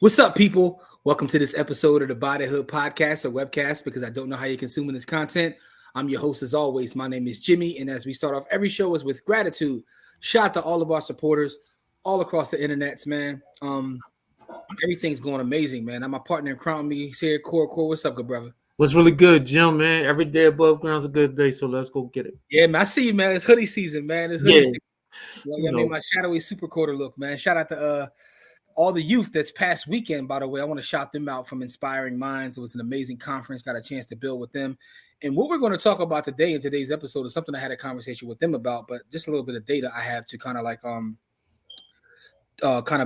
What's up, people? Welcome to this episode of the By the Hood podcast or webcast because I don't know how you're consuming this content. I'm your host as always. My name is Jimmy, and as we start off every show is with gratitude. Shout out to all of our supporters all across the internets, man. Everything's going amazing, man. I'm my partner in crime. He's here. Core, what's up, good brother? What's really good, Jim, man? Every day above ground's a good day, so let's go get it. Yeah, man. I see you, man. It's hoodie season, man. It's hoodie season. I mean, my shadowy super quarter look, man. Shout out to all the youth that's past weekend, by the way. I want to shout them out from Inspiring Minds. It was an amazing conference. Got a chance to build with them. And what we're going to talk about today in today's episode is something I had a conversation with them about, but just a little bit of data I have to kind of like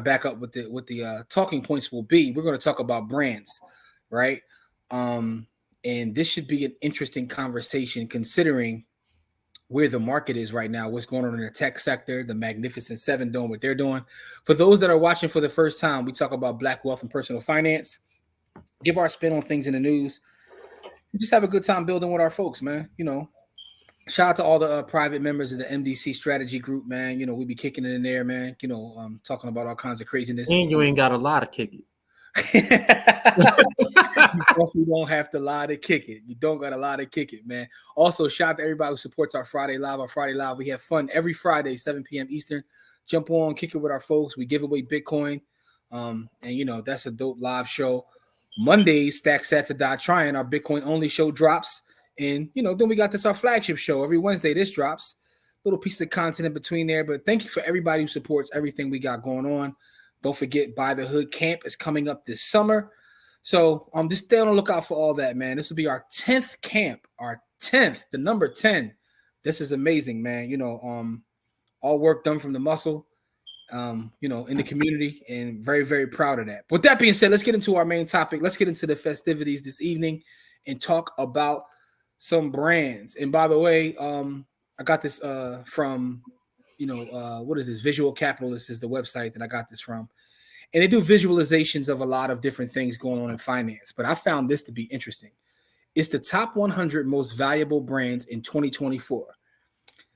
back up with the talking points will be. We're going to talk about brands, right? And this should be an interesting conversation considering where the market is right now, what's going on in the tech sector, the Magnificent Seven doing what they're doing. For those that are watching for the first time, we talk about Black wealth and personal finance, give our spin on things in the news, and just have a good time building with our folks, man. You know, shout out to all the private members of the MDC strategy group, man. You know, we be kicking it in there, man. You know, talking about all kinds of craziness. And you ain't got a lot of kick it. You definitely don't have to lie to kick it. You don't got a lot to kick it, man. Also, shout out to everybody who supports our Friday Live. We have fun every Friday, 7 p.m. Eastern. Jump on, kick it with our folks. We give away Bitcoin. And, you know, that's a dope live show. Mondays, Stack Sats or Die Trying, our Bitcoin only show drops. And, you know, then we got this, our flagship show. Every Wednesday, this drops. Little piece of content in between there. But thank you for everybody who supports everything we got going on. Don't forget, By the Hood Camp is coming up this summer. So just stay on the lookout for all that, man. This will be our 10th camp, the number 10. This is amazing, man. You know, all work done from the muscle, you know, in the community, and very, very proud of that. But with that being said, let's get into our main topic. Let's get into the festivities this evening and talk about some brands. And by the way, I got this from, you know, what is this? Visual Capitalist is the website that I got this from. And they do visualizations of a lot of different things going on in finance. But I found this to be interesting. It's the top 100 most valuable brands in 2024.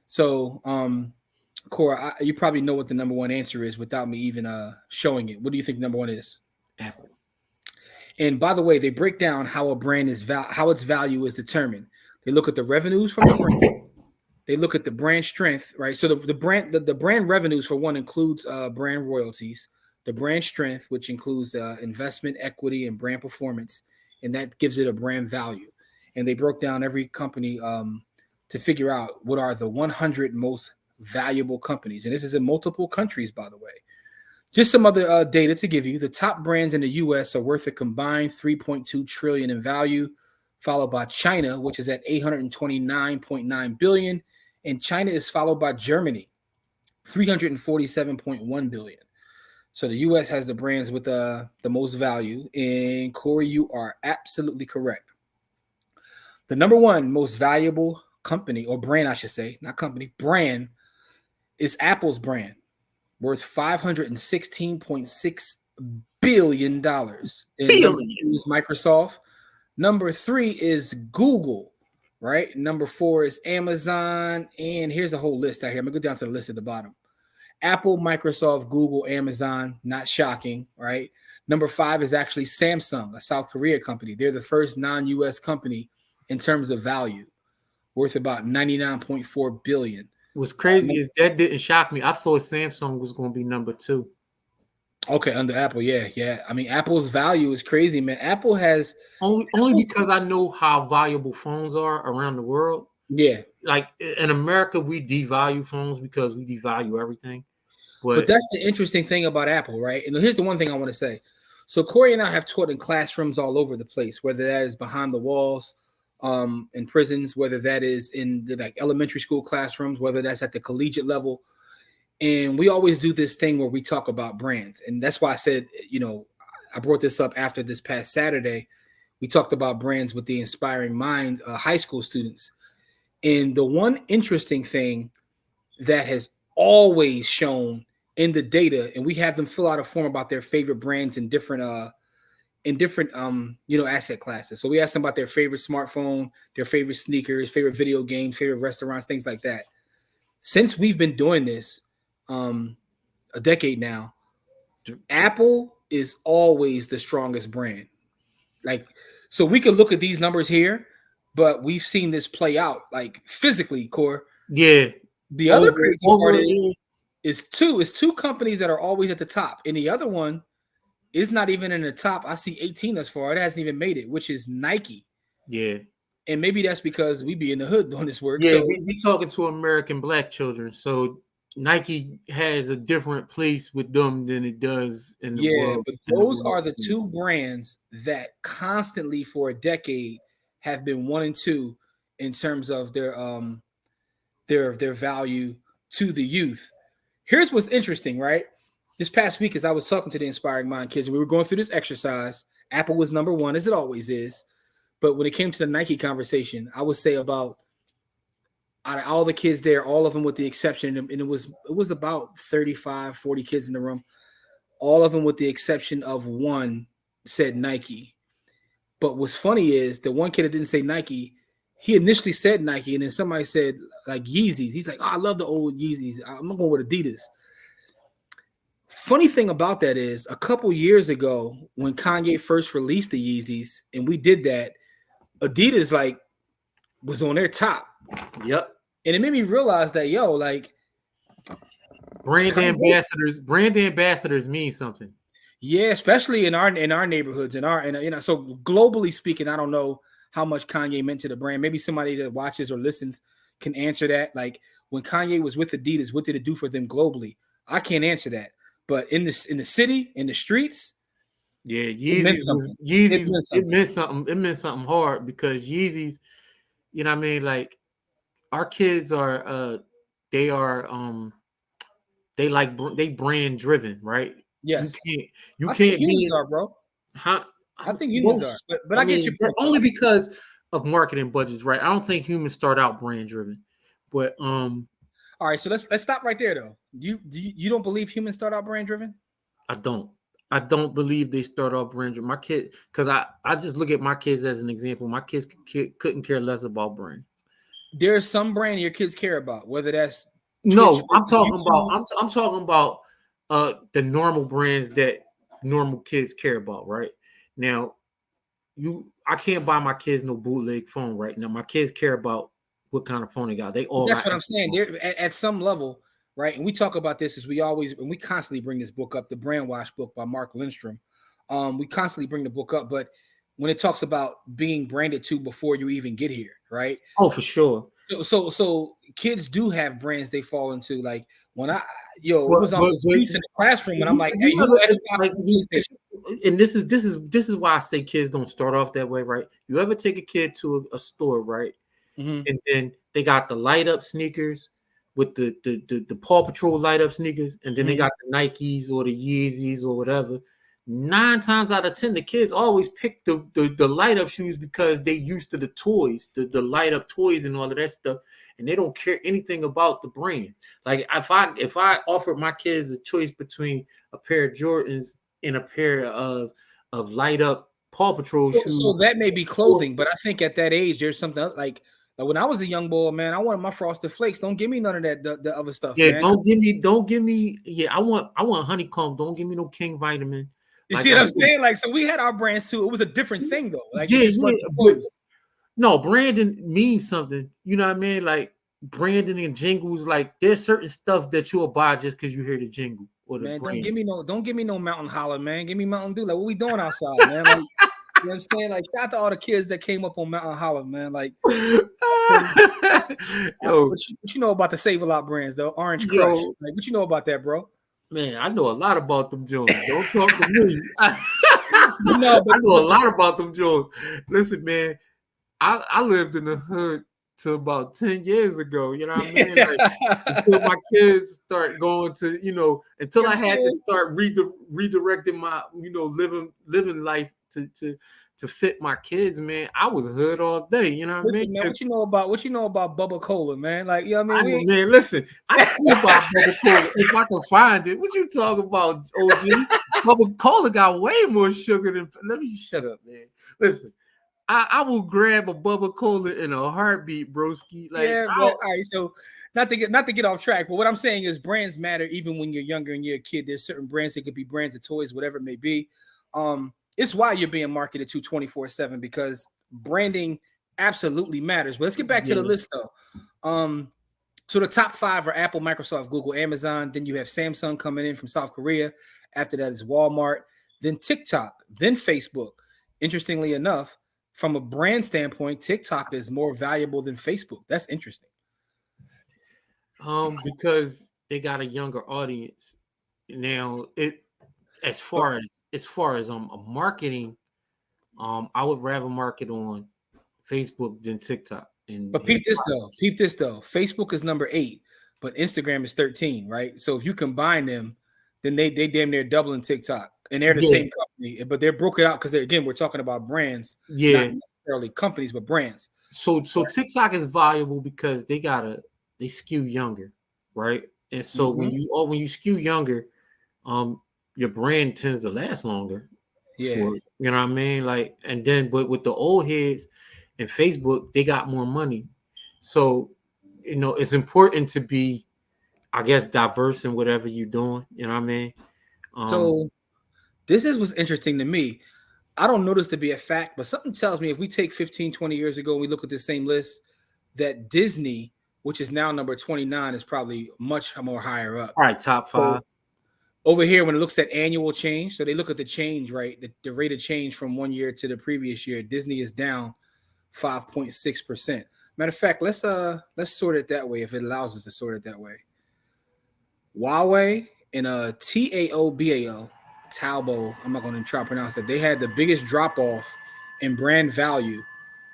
So, Cora, you probably know what the number one answer is without me even showing it. What do you think number one is? Apple. And by the way, they break down how a brand is how its value is determined. They look at the revenues from the brand. They look at the brand strength, right? So the brand revenues, for one, includes brand royalties. The brand strength, which includes investment, equity, and brand performance, and that gives it a brand value. And they broke down every company to figure out what are the 100 most valuable companies. And this is in multiple countries, by the way. Just some other data to give you. The top brands in the U.S. are worth a combined $3.2 trillion in value, followed by China, which is at $829.9 billion. And China is followed by Germany, $347.1 billion. So the U.S. has the brands with the most value. And Corey, you are absolutely correct. The number one most valuable company, or brand, I should say, not company, brand, is Apple's brand, worth $516.6 billion. And number two is Microsoft. Number three is Google, right? Number four is Amazon. And here's a whole list out here. I'm going to go down to the list at the bottom. Apple, Microsoft, Google, Amazon, not shocking, right? Number five is actually Samsung, a South Korea company. They're the first non-U.S. company in terms of value, worth about $99.4 billion. What's crazy is that didn't shock me. I thought Samsung was going to be number two. Okay, under Apple, yeah. I mean, Apple's value is crazy, man. Apple has only because I know how valuable phones are around the world. Yeah. Like in America, we devalue phones because we devalue everything. But that's the interesting thing about Apple, right? And here's the one thing I want to say. So Corey and I have taught in classrooms all over the place, whether that is behind the walls, in prisons, whether that is in the like elementary school classrooms, whether that's at the collegiate level. And we always do this thing where we talk about brands. And that's why I said, you know, I brought this up after this past Saturday. We talked about brands with the Inspiring Minds high school students. And the one interesting thing that has always shown in the data, and we have them fill out a form about their favorite brands in different asset classes. So we asked them about their favorite smartphone, their favorite sneakers, favorite video games, favorite restaurants, things like that. Since we've been doing this a decade now, Apple, is always the strongest brand. Like, so we can look at these numbers here, but we've seen this play out like physically, Core. Yeah. The other crazy part is two companies that are always at the top, and the other one is not even in the top. I see 18 thus far. It hasn't even made it, which is Nike. Yeah. And maybe that's because we be in the hood doing this work. Yeah, so we talking to American black children. So Nike has a different place with them than it does in the world. But those are the two brands that constantly for a decade have been 1 and 2 in terms of their value to the youth. Here's what's interesting, right? This past week, as I was talking to the Inspiring Mind kids, and we were going through this exercise, Apple was number 1, as it always is. But when it came to the Nike conversation, I would say about out of all the kids there, all of them with the exception, and it was about 35, 40 kids in the room, all of them with the exception of one said Nike. But what's funny is the one kid that didn't say Nike, he initially said Nike, and then somebody said like Yeezys. He's like, oh, I love the old Yeezys. I'm going with Adidas. Funny thing about that is a couple years ago when Kanye first released the Yeezys, and we did that, Adidas like was on their top. Yep. And it made me realize that, like brand ambassadors mean something. Yeah, especially in our neighborhoods, so globally speaking, I don't know how much Kanye meant to the brand. Maybe somebody that watches or listens can answer that. Like when Kanye was with Adidas, what did it do for them globally? I can't answer that. But in the city, in the streets, yeah, Yeezys, it meant something. It meant something hard because Yeezys, you know what I mean? Like our kids are they brand driven, right? Yes. You can't be are, bro. Huh? I think humans are. But I get your point. Only because of marketing budgets, right? I don't think humans start out brand driven. But all right, so let's stop right there though. You don't believe humans start out brand driven? I don't believe they start off brand driven. My kid, because I just look at my kids as an example. My kids couldn't care less about brand. There's some brand your kids care about, whether that's no, I'm talking about the normal brands that normal kids care about, right? Now, I can't buy my kids no bootleg phone right now. My kids care about what kind of phone they got. That's what I'm saying. They're at some level, right? And we talk about this as we constantly bring this book up, the Brand Wash book by Mark Lindstrom. We constantly bring the book up, but when it talks about being branded to before you even get here, right? Oh, for sure. So kids do have brands they fall into. Like when it was on the streets in the classroom, and I'm like, hey, and this is why I say kids don't start off that way, right? You ever take a kid to a store, right? Mm-hmm. And then they got the light up sneakers with the Paw Patrol light up sneakers, and then they got the Nikes or the Yeezys or whatever. 9 times out of 10, the kids always pick the light up shoes because they used to the toys, the light up toys and all of that stuff, and they don't care anything about the brand. Like if I offered my kids a choice between a pair of Jordans and a pair of light up Paw Patrol shoes, so that may be clothing, but I think at that age there's something like when I was a young boy, man, I wanted my Frosted Flakes. Don't give me none of that the other stuff. Yeah, man. Don't give me. Yeah, I want honeycomb. Don't give me no King Vitamin. You see what I'm saying? Like, so we had our brands too. It was a different thing though. Like, no, branding means something. You know what I mean? Like branding and jingles. Like there's certain stuff that you'll buy just because you hear the jingle or the man. brand. Don't give me no Mountain Holler, man. Give me Mountain Dew. Like, what we doing outside, man? Like, you know what I'm saying? Like, shout out to all the kids that came up on Mountain Holler, man. Like, yo, what you know about the Save a Lot brands though? Orange Crush. Like, what you know about that, bro? Man, I know a lot about them Jones. Don't talk to me. I know a lot about them Jones. Listen, man, I lived in the hood till about 10 years ago. You know what I mean? Like, until my kids start going to, until I had to start redirecting my, living life to fit my kids, man. I was hood all day. You know what I mean? Man, what you know about Bubba Cola, man? Like, you know what I mean? Man, listen, I see about Bubba Cola if I can find it. What you talking about, OG? Bubba Cola got way more sugar than. Let me shut up, man. Listen, I will grab a Bubba Cola in a heartbeat, broski. Like, Yeah, but all right. So not to get off track, but what I'm saying is brands matter even when you're younger and you're a kid. There's certain brands that could be brands of toys, whatever it may be. It's why you're being marketed to 24/7 because branding absolutely matters. But let's get back to the list though. So the top 5 are Apple, Microsoft, Google, Amazon. Then you have Samsung coming in from South Korea. After that is Walmart, then TikTok, then Facebook. Interestingly enough, from a brand standpoint, TikTok is more valuable than Facebook. That's interesting. Because they got a younger audience. Now, as far as a marketing, I would rather market on Facebook than TikTok. But peep this though. Facebook is number 8, but Instagram is 13, right? So if you combine them, then they damn near doubling TikTok. And they're the same company, but they're broken out because again, we're talking about brands, not necessarily companies, but brands. So TikTok is valuable because they skew younger, right? And so when you skew younger, your brand tends to last longer. Yeah, you know what I mean? Like, and then but with the old heads and Facebook, they got more money. So, it's important to be, I guess, diverse in whatever you're doing. You know what I mean? So this is what's interesting to me. I don't know this to be a fact, but something tells me if we take 15, 20 years ago and we look at the same list, that Disney, which is now number 29, is probably much more higher up. All right, top 5. So over here, when it looks at annual change, so they look at the change, right? The rate of change from one year to the previous year, Disney is down 5.6%. Matter of fact, let's sort it that way if it allows us to sort it that way. Huawei and TAOBAO, Taobao, I'm not going to try to pronounce that. They had the biggest drop off in brand value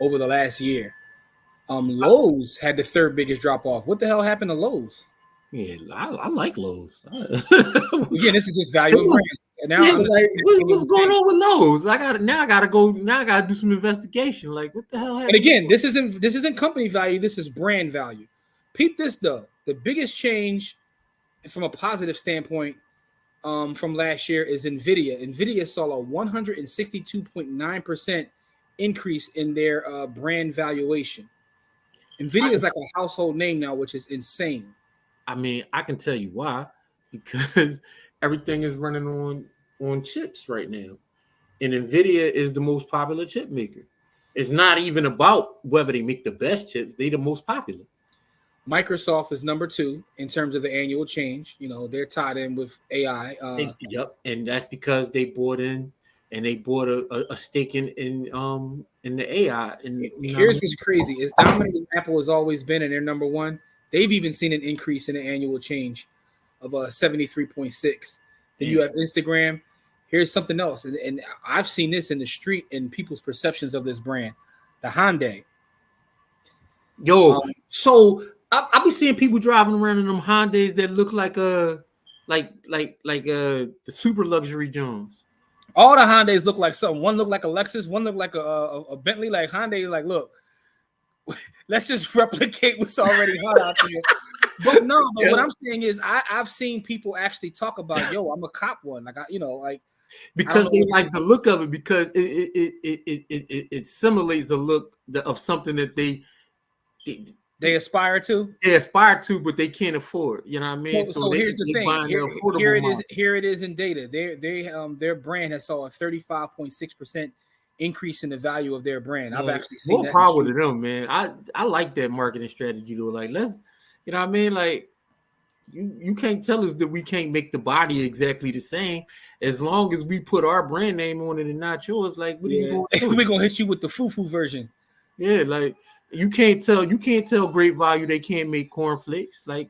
over the last year. Lowe's had the 3rd biggest drop off. What the hell happened to Lowe's? Yeah, I like Lowe's. Again, this is just value in brand. And now what's going on with Lowe's? I gotta do some investigation. Like, what the hell happened? And again, this isn't company value. This is brand value. Peep this though. The biggest change from a positive standpoint from last year is Nvidia. Nvidia saw a 162.9% increase in their brand valuation. Nvidia is like a household name now, which is insane. I mean, I can tell you why, because everything is running on chips right now, and Nvidia is the most popular chip maker. It's not even about whether they make the best chips; they're the most popular. Microsoft is number 2 in terms of the annual change. They're tied in with AI. And that's because they bought in and they bought a stake in the AI. And here's what's crazy: as dominant Apple has always been, and they're number 1. They've even seen an increase in the annual change of 73.6. Then you have Instagram. Here's something else, and I've seen this in the street and people's perceptions of this brand, the Hyundai. So I be seeing people driving around in them Hondas that look like the super luxury Jones. All the Hondas look like something. One look like a Lexus, one look like a Bentley. Like Hyundai, like look, let's just replicate what's already hot out there. But what I'm saying is, I've seen people actually talk about, yo, I'm a cop one, because they like the look of it, because it simulates a look of something that they aspire to. They aspire to, but they can't afford. You know what I mean? So here's the thing. Here it is in data. Their brand has saw a 35.6% increase in the value of their brand. I've actually seen more that. Power to them, man. I like that marketing strategy though. Like, let's, you know what I mean? Like, you can't tell us that we can't make the body exactly the same as long as we put our brand name on it and not yours. Like, what are you going to do? We're gonna hit you with the foo-foo version. Yeah, like you can't tell Great Value they can't make cornflakes. Like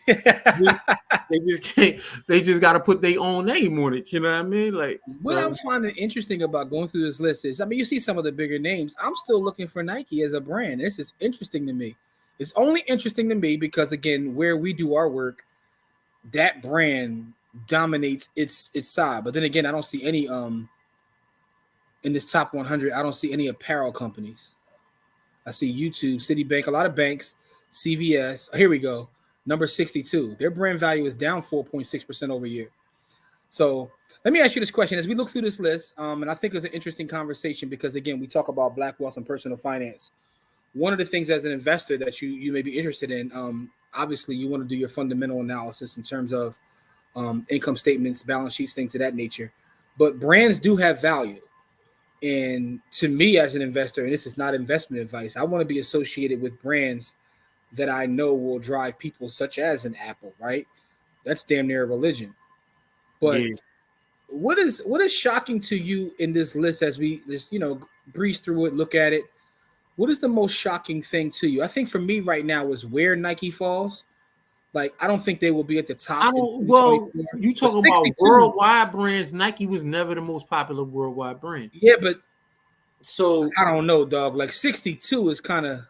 they just can't. They just got to put their own name on it. You know what I mean? Like, what I'm finding interesting about going through this list is, I mean, you see some of the bigger names. I'm still looking for Nike as a brand. This is interesting to me. It's only interesting to me because, again, where we do our work, that brand dominates its side. But then again, I don't see any in this top 100. I don't see any apparel companies. I see YouTube, Citibank, a lot of banks, CVS. Here we go. Number 62. Their brand value is down 4.6% over year. So let me ask you this question as we look through this list, and I think it's an interesting conversation because again, we talk about black wealth and personal finance. One of the things as an investor that you may be interested in, obviously, you want to do your fundamental analysis in terms of income statements, balance sheets, things of that nature. But brands do have value. And to me, as an investor, and this is not investment advice, I want to be associated with brands that I know will drive people, such as an Apple, right? That's damn near a religion. But Yeah. what is shocking to you in this list as we just breeze through it, look at it? What is the most shocking thing to you? I think for me right now is where Nike falls. Like I don't think they will be at the I top in don't. Well, 2024. you But talking about 62, worldwide brands? Nike was never the most popular worldwide brand. yeah, but So I don't know, dog. Like 62 is kind of.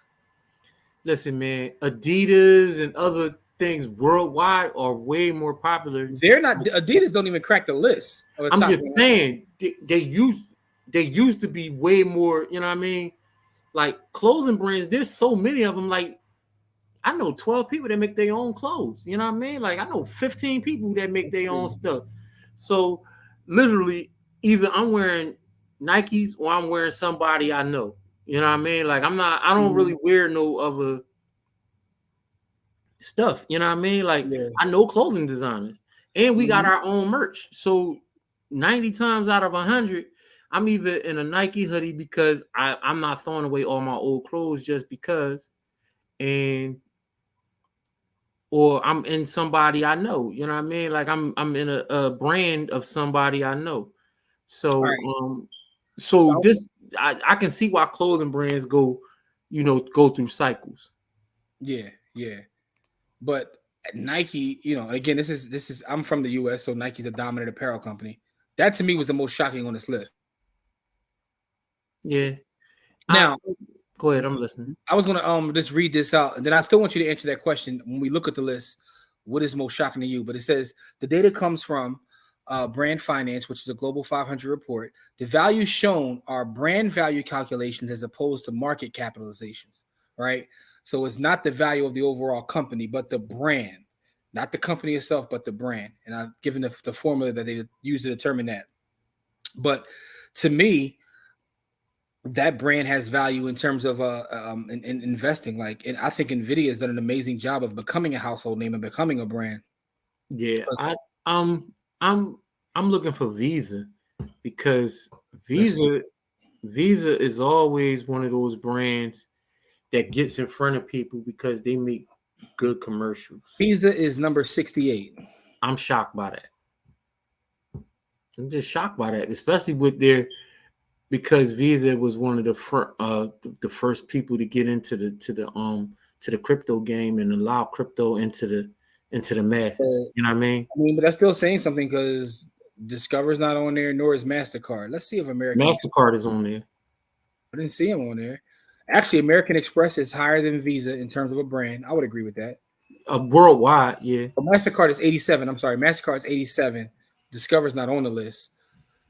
listen, man, Adidas and other things worldwide are way more popular. They're not. Adidas don't even crack the list of the I'm top just 100. saying they used to be way more. You know what I mean? Like clothing brands, there's so many of them. Like I know 12 people that make their own clothes. You know what I mean? Like I know 15 people that make their own stuff. So literally, either I'm wearing Nikes or I'm wearing somebody I know. You know what I mean? Like I don't really wear no other stuff. You know what I mean? Like Yeah. I know clothing designers and we got our own merch. So 90 times out of 100, I'm either in a Nike hoodie because I'm not throwing away all my old clothes just because, and or I'm in somebody I know. You know what I mean? Like I'm in a brand of somebody I know. So Right. so this I can see why clothing brands go through cycles. Yeah, yeah. But Nike, again, this is I'm from the US, so Nike's a dominant apparel company. That to me was the most shocking on this list. Yeah. Now, Go ahead, I'm listening. I was gonna just read this out, and then I still want you to answer that question when we look at the list. What is most shocking to you? But it says the data comes from Brand Finance, which is a global 500 report. The values shown are brand value calculations as opposed to market capitalizations, right? So it's not the value of the overall company, but the brand, not the company itself, but the brand. And I've given the formula that they use to determine that. But to me, that brand has value in terms of in investing. Like, and I think Nvidia has done an amazing job of becoming a household name and becoming a brand. Yeah, I'm looking for Visa because Visa is always one of those brands that gets in front of people because they make good commercials. Visa is number 68. I'm shocked by that. I'm just shocked by that, especially with because Visa was one of the first people to get into the crypto game and allow crypto into the masses. You know what I mean? But that's still saying something because Discover's not on there, nor is MasterCard. Let's see if MasterCard is on there. I didn't see them on there. Actually, American Express is higher than Visa in terms of a brand. I would agree with that. Worldwide, yeah. But MasterCard is 87. I'm sorry, MasterCard is 87. Discover's not on the list.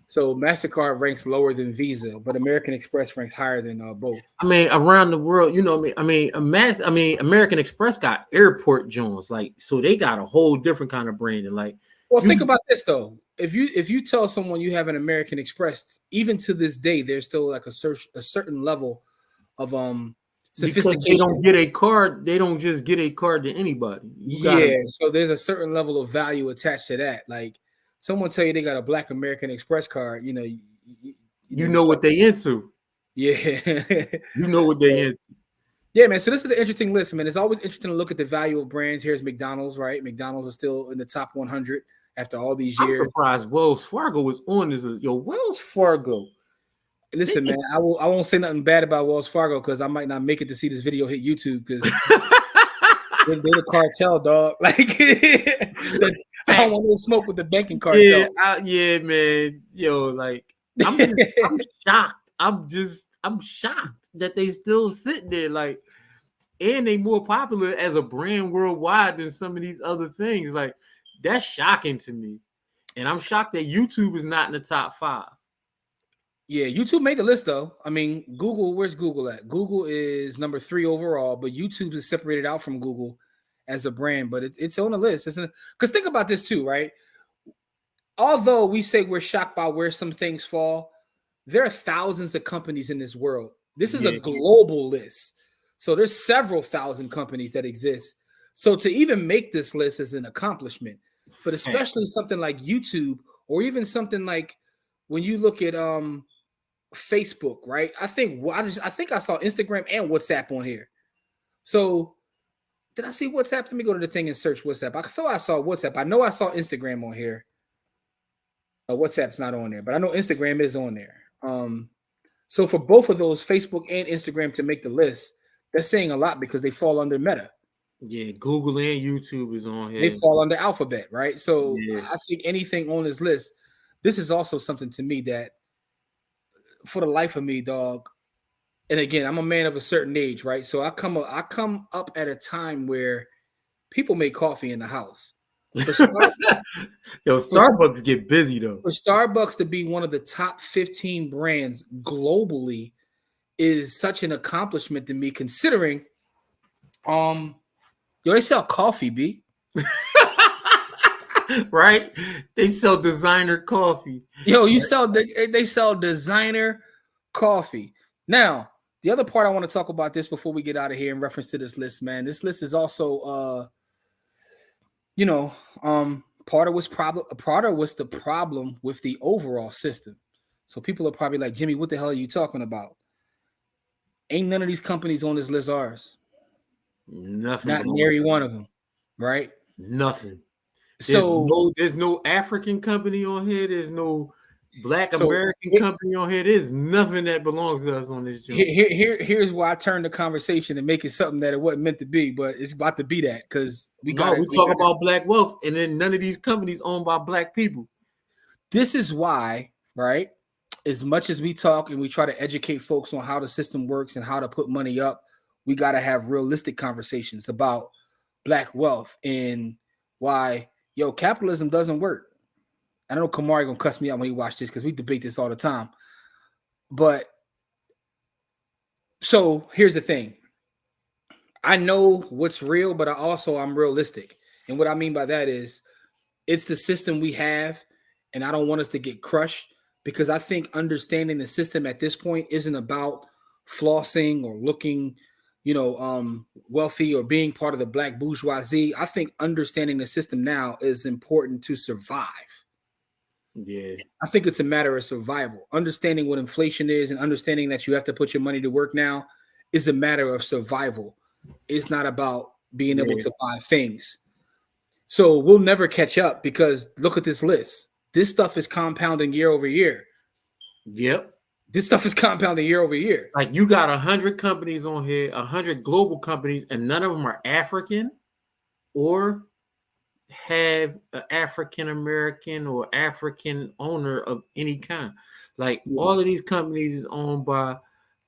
So MasterCard ranks lower than Visa, but American Express ranks higher than both. I mean, around the world, American Express got airport Jones, like, so they got a whole different kind of branding. Like, well, think about this though. If you tell someone you have an American Express, even to this day, there's still like a certain level of sophistication. Because they don't get a card, they don't just get a card to anybody. So there's a certain level of value attached to that. Like someone tell you they got a black American Express card, you know what they into. Yeah. You know what they into. Yeah, man. So this is an interesting list, man. It's always interesting to look at the value of brands. Here's McDonald's, right? McDonald's is still in the top 100 after all these years. I'm surprised Wells Fargo was on this. Wells Fargo. Listen, man, I won't say nothing bad about Wells Fargo because I might not make it to see this video hit YouTube because they're the cartel, dog. Like I don't want to smoke with the banking cartel. Yeah, man. Like I'm shocked. I'm shocked that they still sitting there. Like, and they more popular as a brand worldwide than some of these other things. Like, that's shocking to me. And I'm shocked that YouTube is not in the top 5. Yeah, YouTube made the list though. I mean, Google, where's Google at? Google is number 3 overall, but YouTube is separated out from Google as a brand, but it's on the list. Because think about this too, right? although we say we're shocked by where some things fall, there are thousands of companies in this world. This is a global list. So there's several thousand companies that exist. So to even make this list is an accomplishment. But especially something like YouTube, or even something like when you look at Facebook, right? I think I saw Instagram and WhatsApp on here. So did I see WhatsApp? Let me go to the thing and search WhatsApp. I thought I saw WhatsApp. I know I saw Instagram on here. WhatsApp's not on there, but I know Instagram is on there. So for both of those, Facebook and Instagram, to make the list, that's saying a lot because they fall under Meta. Yeah, Google and YouTube is on here. They fall under Alphabet, right? So I think anything on this list, this is also something to me that, for the life of me, dog. And again, I'm a man of a certain age, right? So I come up at a time where people make coffee in the house. Starbucks get busy though. For Starbucks to be one of the top 15 brands globally is such an accomplishment to me, considering they sell coffee, B. Right? They sell designer coffee. Yo, they sell designer coffee. Now, the other part I want to talk about this before we get out of here in reference to this list, man. This list is also part of the problem with the overall system. So people are probably like, Jimmy, what the hell are you talking about? Ain't none of these companies on this list ours. Nothing. Not nearly one of them, right? Nothing. There's no African company on here. There's no Black American company on here. There's nothing that belongs to us on this joint. Here's why I turned the conversation and make it something that it wasn't meant to be, but it's about to be that, because we talk about black wealth, and then none of these companies owned by black people. This is why, right? As much as we talk and we try to educate folks on how the system works and how to put money up, we got to have realistic conversations about black wealth and why, capitalism doesn't work. I know Kamari gonna cuss me out when he watch this because we debate this all the time. But so here's the thing. I know what's real, but I'm realistic. And what I mean by that is it's the system we have, and I don't want us to get crushed, because I think understanding the system at this point isn't about flossing or looking, wealthy or being part of the black bourgeoisie. I think understanding the system now is important to survive. Yeah, I think it's a matter of survival. Understanding what inflation is and understanding that you have to put your money to work now is a matter of survival. It's not about being able to buy things. So we'll never catch up, because look at this list. This stuff is compounding year over year. Yep. This stuff is compounding year over year. Like, you got 100 companies on here, 100 global companies, and none of them are African or have an African American or African owner of any kind. Like, all of these companies is owned by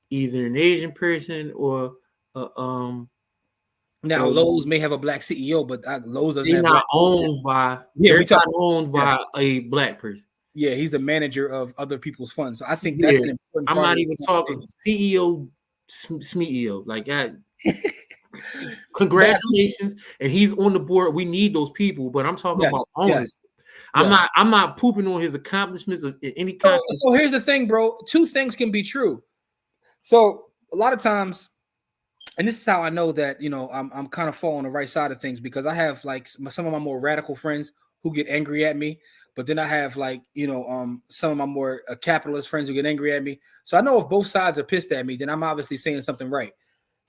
either an Asian person or now Lowe's may have a black CEO, but Lowe's doesn't. They're not owned by. They're not owned by a black person. Yeah, he's the manager of other people's funds. So I think that's an important part. I'm not even talking CEO, SMEO. Like that. Congratulations, and he's on the board. We need those people, but I'm talking about owners. I'm not pooping on his accomplishments of any kind. So here's the thing, bro. Two things can be true. So a lot of times, and this is how I know that I'm kind of falling on the right side of things, because I have like some of my more radical friends who get angry at me, but then I have like some of my more capitalist friends who get angry at me. So I know if both sides are pissed at me, then I'm obviously saying something right,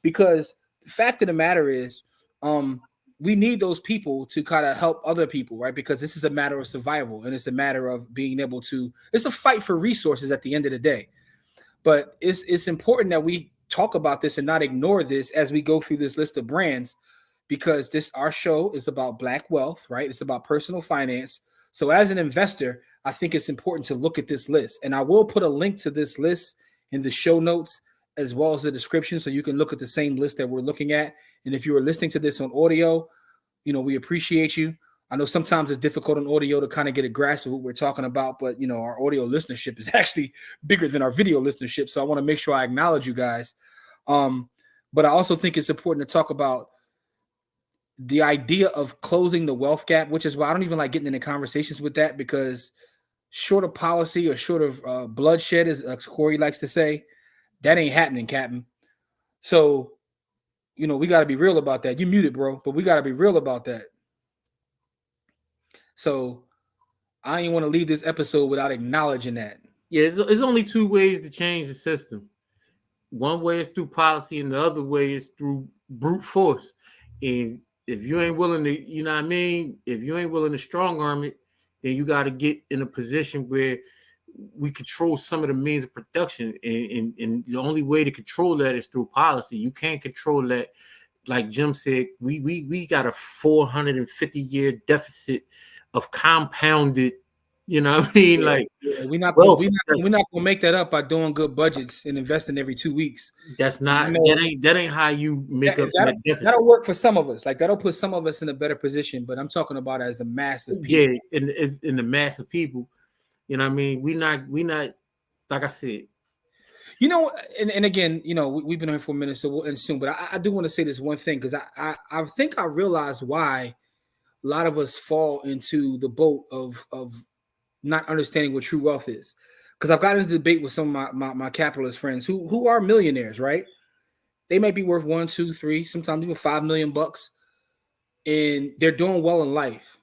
because the fact of the matter is, we need those people to kind of help other people, right? Because this is a matter of survival, and it's a matter of being able to. It's a fight for resources at the end of the day, but it's important that we talk about this and not ignore this as we go through this list of brands, because our show is about black wealth, right? It's about personal finance. So as an investor, I think it's important to look at this list, and I will put a link to this list in the show notes as well as the description, so you can look at the same list that we're looking at. And if you are listening to this on audio, we appreciate you. I know sometimes it's difficult on audio to kind of get a grasp of what we're talking about, but our audio listenership is actually bigger than our video listenership. So I want to make sure I acknowledge you guys. But I also think it's important to talk about the idea of closing the wealth gap, which is why I don't even like getting into conversations with that, because short of policy or short of bloodshed, as Corey likes to say, that ain't happening, Captain. So, we got to be real about that. You muted, bro, but we got to be real about that. So I ain't want to leave this episode without acknowledging that. Yeah, it's only two ways to change the system. One way is through policy, and the other way is through brute force. And if you ain't willing to, you know what I mean? If you ain't willing to strong arm it, then you got to get in a position where we control some of the means of production. And the only way to control that is through policy. You can't control that. Like Jim said, we got a 450-year deficit of compounded, you know what I mean? Yeah, like, yeah, we're not gonna make that up by doing good budgets and investing every 2 weeks. That's not that ain't how you make up that deficit. That'll work for some of us. Like, that'll put some of us in a better position. But I'm talking about as a mass of people. Yeah, in the mass of people, you know what I mean? We not like I said. And again, we've been here for a minute, so we'll end soon. But I do want to say this one thing, because I think I realize why a lot of us fall into the boat of not understanding what true wealth is. Because I've gotten into debate with some of my capitalist friends who are millionaires, right? They might be worth 1, 2, 3, sometimes even $5 million, and they're doing well in life.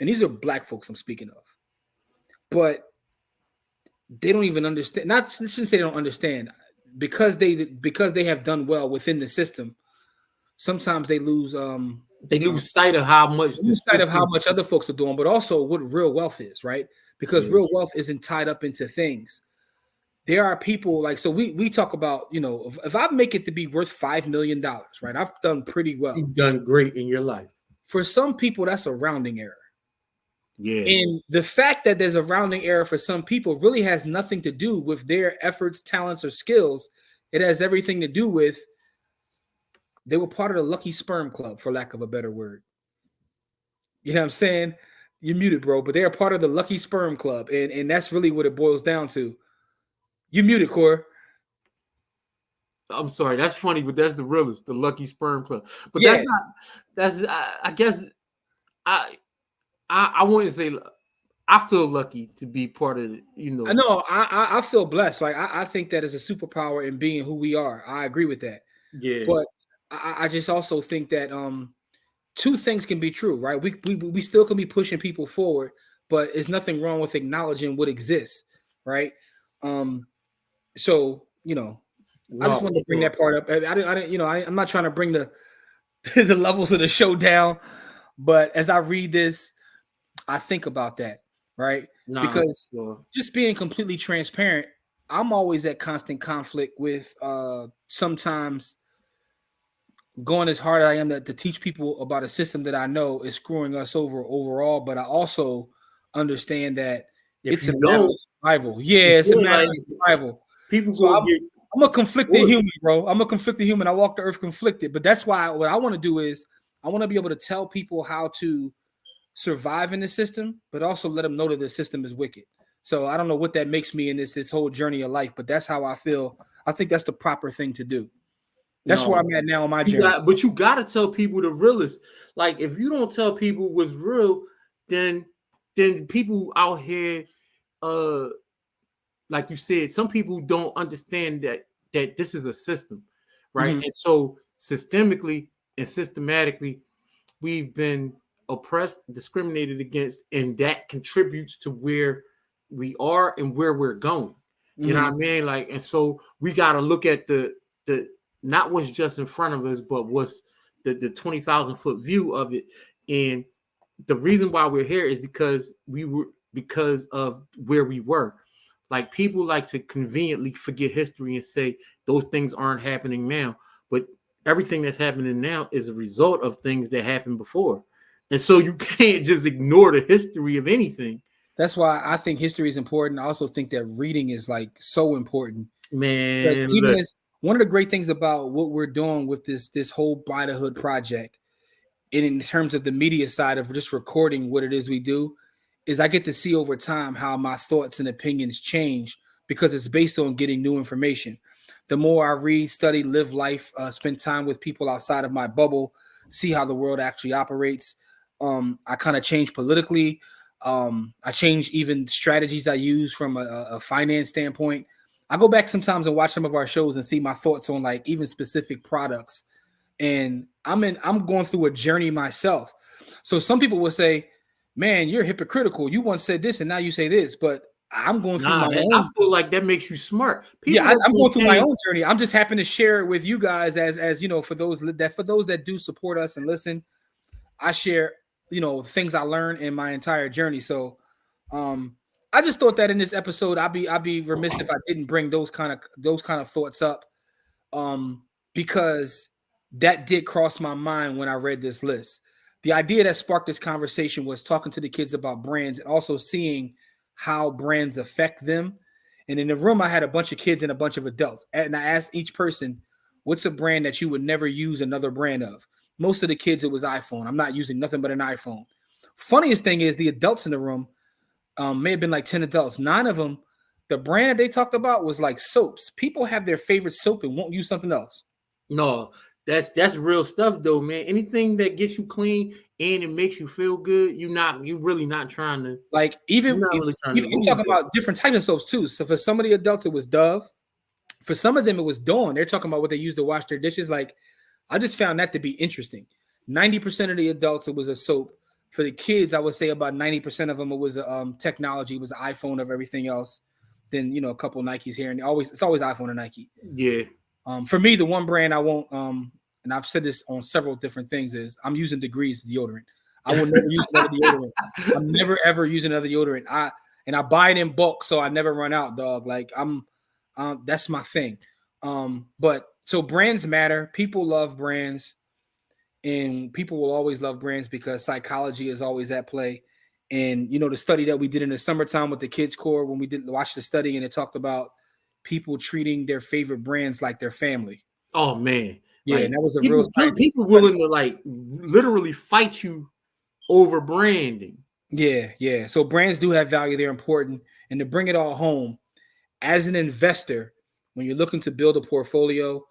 And these are black folks I'm speaking of. But they don't even understand. Not shouldn't say they don't understand, because they have done well within the system. Sometimes they lose sight of how much other folks are doing, but also what real wealth is, right? Because real wealth isn't tied up into things. There are people like, so we talk about, if I make it to be worth $5 million, right? I've done pretty well. You've done great in your life. For some people, that's a rounding error. Yeah. And the fact that there's a rounding error for some people really has nothing to do with their efforts, talents, or skills. It has everything to do with they were part of the lucky sperm club, for lack of a better word. You know what I'm saying? You're muted, bro, but they're part of the lucky sperm club. And that's really what it boils down to. You muted, Core. I'm sorry, that's funny, but that's the realest, the lucky sperm club. But yeah. I guess I wouldn't say I feel lucky to be part of it, I know I feel blessed. Like I think that is a superpower in being who we are. I agree with that. Yeah. But I just also think that two things can be true, right? We still can be pushing people forward, but there's nothing wrong with acknowledging what exists, right? So I just wanted to bring that part up. I'm not trying to bring the the levels of the show down, but as I read this, I think about that, right? Because just being completely transparent, I'm always at constant conflict with sometimes going as hard as I am to teach people about a system that I know is screwing us over overall, but I also understand that it's a matter of survival. Yeah, it's a matter of survival. People I'm a conflicted human, bro. I'm a conflicted human. I walk the earth conflicted, but that's why what I want to do is I want to be able to tell people how to survive in the system, but also let them know that the system is wicked. So I don't know what that makes me in this whole journey of life, but that's how I feel. I think that's the proper thing to do. That's where I'm at now on my journey. But you got to tell people the realest. Like, if you don't tell people what's real, then people out here, like you said, some people don't understand that this is a system, right? Mm-hmm. And so systemically and systematically, we've been oppressed, discriminated against, and that contributes to where we are and where we're going. You know what I mean? Like, and so we got to look at the not what's just in front of us, but what's the 20,000 foot view of it. And the reason why we're here is because of where we were. Like, people like to conveniently forget history and say those things aren't happening now, but everything that's happening now is a result of things that happened before. And so you can't just ignore the history of anything. That's why I think history is important. I also think that reading is like so important. Man, because even one of the great things about what we're doing with this whole By the Hood project, and in terms of the media side of just recording what it is we do, is I get to see over time how my thoughts and opinions change because it's based on getting new information. The more I read, study, live life, spend time with people outside of my bubble, see how the world actually operates. I kind of changed politically. I changed even strategies I use from a finance standpoint. I go back sometimes and watch some of our shows and see my thoughts on like even specific products. And I'm going through a journey myself. So some people will say, man, you're hypocritical. You once said this and now you say this, but I'm going through my own. I feel like that makes you smart. People I'm going through my own journey. I'm just happy to share it with you guys as you know, for those that do support us and listen. I share, things I learned in my entire journey. So I just thought that in this episode, I'd be remiss if I didn't bring those kind of thoughts up. Because that did cross my mind when I read this list. The idea that sparked this conversation was talking to the kids about brands and also seeing how brands affect them. And in the room, I had a bunch of kids and a bunch of adults. And I asked each person, what's a brand that you would never use another brand of? Most of the kids, it was iPhone. I'm not using nothing but an iPhone. Funniest thing is the adults in the room, may have been like 10 adults. 9 of them, the brand that they talked about was like soaps. People have their favorite soap and won't use something else. No, that's real stuff though, man. Anything that gets you clean and it makes you feel good, you're really not trying to like even you're talking about different types of soaps too. So for some of the adults, it was Dove. For some of them, it was Dawn. They're talking about what they use to wash their dishes. Like, I just found that to be interesting. 90% of the adults, it was a soap. For the kids, I would say about 90% of them, it was technology. It was an iPhone of everything else. Then, a couple Nikes here. And it's always iPhone or Nike. Yeah. For me, the one brand I won't, and I've said this on several different things, is I'm using Degrees deodorant. I will never use another deodorant. I'm never, ever using another deodorant. I buy it in bulk, so I never run out, dog. Like, that's my thing. But so brands matter. People love brands. And people will always love brands because psychology is always at play. And, the study that we did in the summertime with the Kids Corps, when we did watch the study and it talked about people treating their favorite brands like their family. Oh, man. Yeah, and that was a real people willing to like literally fight you over branding. Yeah. So brands do have value. They're important. And to bring it all home, as an investor, when you're looking to build a portfolio,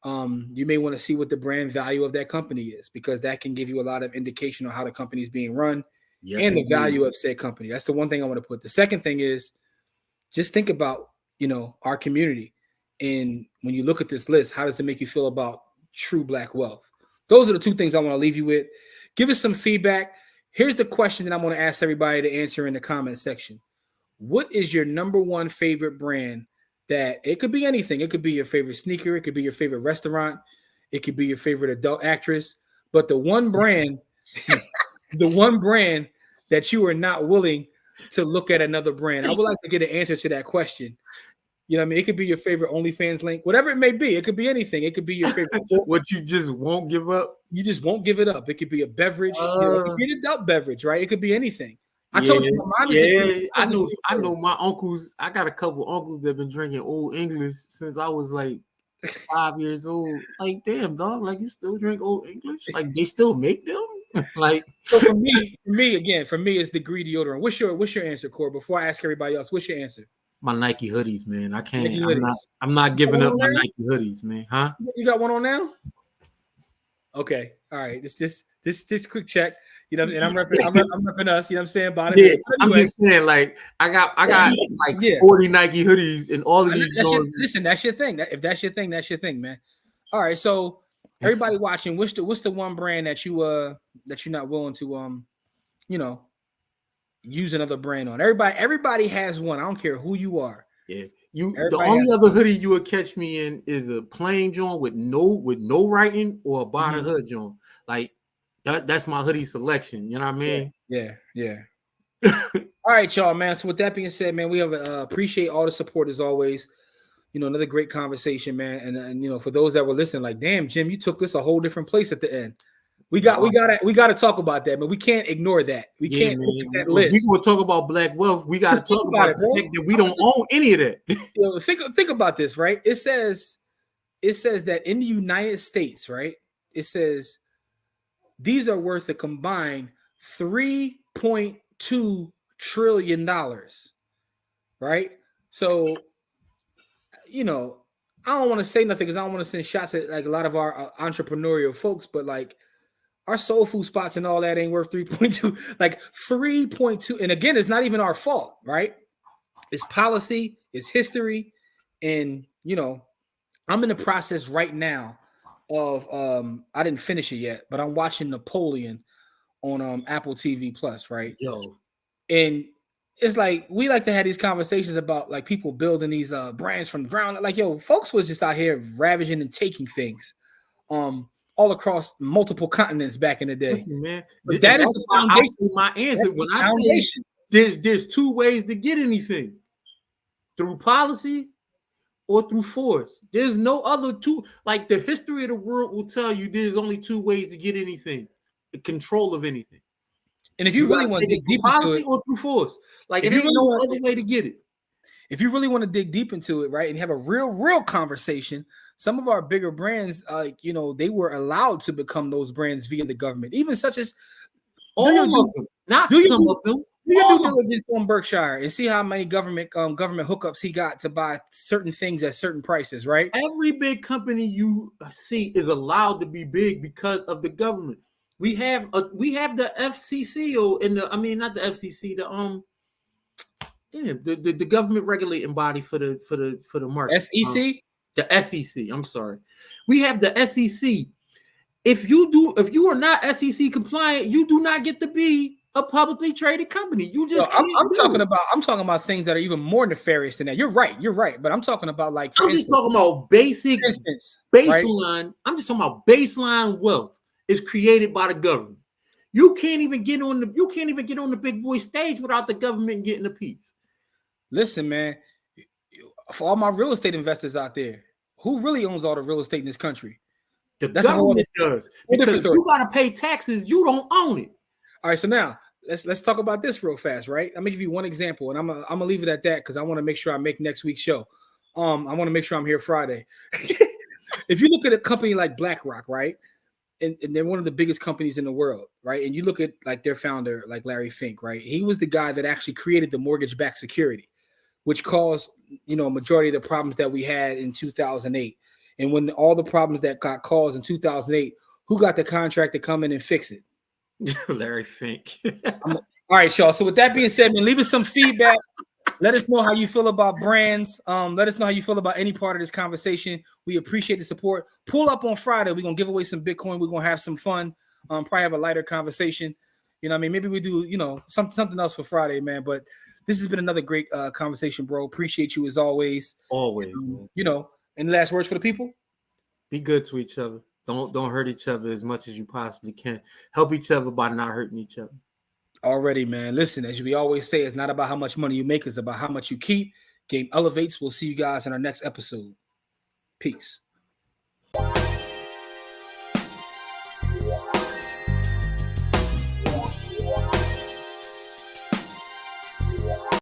you may want to see what the brand value of that company is, because that can give you a lot of indication on how the company is being run and the value of said company. That's the one thing I want to put. The second thing is just think about, our community. And when you look at this list, how does it make you feel about true Black wealth? Those are the two things I want to leave you with. Give us some feedback. Here's the question that I'm going to ask everybody to answer in the comment section. What is your number one favorite brand? That it could be anything. It could be your favorite sneaker. It could be your favorite restaurant. It could be your favorite adult actress. But the one brand, that you are not willing to look at another brand. I would like to get an answer to that question. You know what I mean? It could be your favorite OnlyFans link, whatever it may be. It could be anything. It could be your favorite. What you just won't give up? You just won't give it up. It could be a beverage. It could be an adult beverage, right? It could be anything. I told you my mom is I know my uncles. I got a couple uncles that have been drinking Old English since I was like 5 years old. Like, damn, dog, like you still drink Old English? Like they still make them? Like, so for me, it's Degree deodorant. What's your answer, Core? Before I ask everybody else, what's your answer? My Nike hoodies, man. I can't. I'm not giving up my Nike hoodies, man. Huh? You got one on now? Okay. All right. This quick check. And I'm repping us. You know what I'm saying? About it. Yeah, anyway, I'm just saying, like, I got like 40 Nike hoodies and all of these. Listen, that's your thing. If that's your thing, that's your thing, man. All right. So everybody watching, what's the one brand that you're not willing to use another brand on? Everybody has one. I don't care who you are. Yeah. The only other hoodie you would catch me in is a plain joint with no writing or a bottom hood joint. Like that's my hoodie selection. You know what I mean? Yeah. All right, y'all, man. So with that being said, man, we have appreciate all the support as always. Another great conversation, man. And for those that were listening, like, damn, Jim, you took this a whole different place at the end. We got to talk about that, but we can't ignore that. We can't look at that list. We will talk about Black wealth. We got to talk about the fact that we don't own any of that. Think about this, right? It says that in the United States, right? It says these are worth a combined $3.2 trillion, right? So, I don't want to say nothing because I don't want to send shots at like a lot of our entrepreneurial folks, but like, our soul food spots and all that ain't worth 3.2, like 3.2. And again, it's not even our fault, right? It's policy, it's history. And, you know, I'm in the process right now of, I didn't finish it yet, but I'm watching Napoleon on Apple TV Plus, right? Yo. And it's like we like to have these conversations about like people building these brands from the ground. Like, yo, folks was just out here ravaging and taking things all across multiple continents back in the day. Listen, man, But that is the foundation. I say my answer That's when the I foundation. say there's two ways to get anything: through policy or through force. There's no other two. Like the history of the world will tell you, there's only two ways to get anything: the control of anything. And if you really want to dig deep into it, or through force, like it ain't no other way to get it. If you really want to dig deep into it, right, and have a real conversation, some of our bigger brands, you know, they were allowed to become those brands via the government, even such as all of them, not some of them. Do your due diligence on Berkshire and see how many government hookups he got to buy certain things at certain prices, right? Every big company you see is allowed to be big because of the government. We have the FCC not the FCC, the government regulating body for the market. SEC? The SEC. I'm sorry. We have the SEC. If you are not SEC compliant, you do not get to be a publicly traded company. You just I'm talking about things that are even more nefarious than that. You're right. But I'm talking about like I'm just talking about basic baseline. Right? I'm just talking about baseline wealth is created by the government. You can't even get on the big boy stage without the government getting a piece. Listen, man, for all my real estate investors out there, who really owns all the real estate in this country? The government does. Because you got to pay taxes, you don't own it. All right, so now let's talk about this real fast, right? I'm gonna give you one example, and I'm gonna leave it at that because I want to make sure I make next week's show. I want to make sure I'm here Friday. If you look at a company like BlackRock, right? And they're one of the biggest companies in the world, right? And you look at like their founder, like Larry Fink, right? He was the guy that actually created the mortgage-backed security, which caused, you know, a majority of the problems that we had in 2008. And when all the problems that got caused in 2008, who got the contract to come in and fix it? Larry Fink. All right, y'all. So with that being said, man, leave us some feedback. Let us know how you feel about brands. Let us know how you feel about any part of this conversation. We appreciate the support. Pull up on Friday. We're going to give away some Bitcoin. We're going to have some fun. Probably have a lighter conversation. You know what I mean? Maybe we do, you know, something else for Friday, man. But this has been another great conversation, bro. Appreciate you as always. Always, man. You know, any last words for the people? Be good to each other. Don't hurt each other as much as you possibly can. Help each other by not hurting each other. Already, man. Listen, as we always say, it's not about how much money you make, it's about how much you keep. Game elevates. We'll see you guys in our next episode. Peace.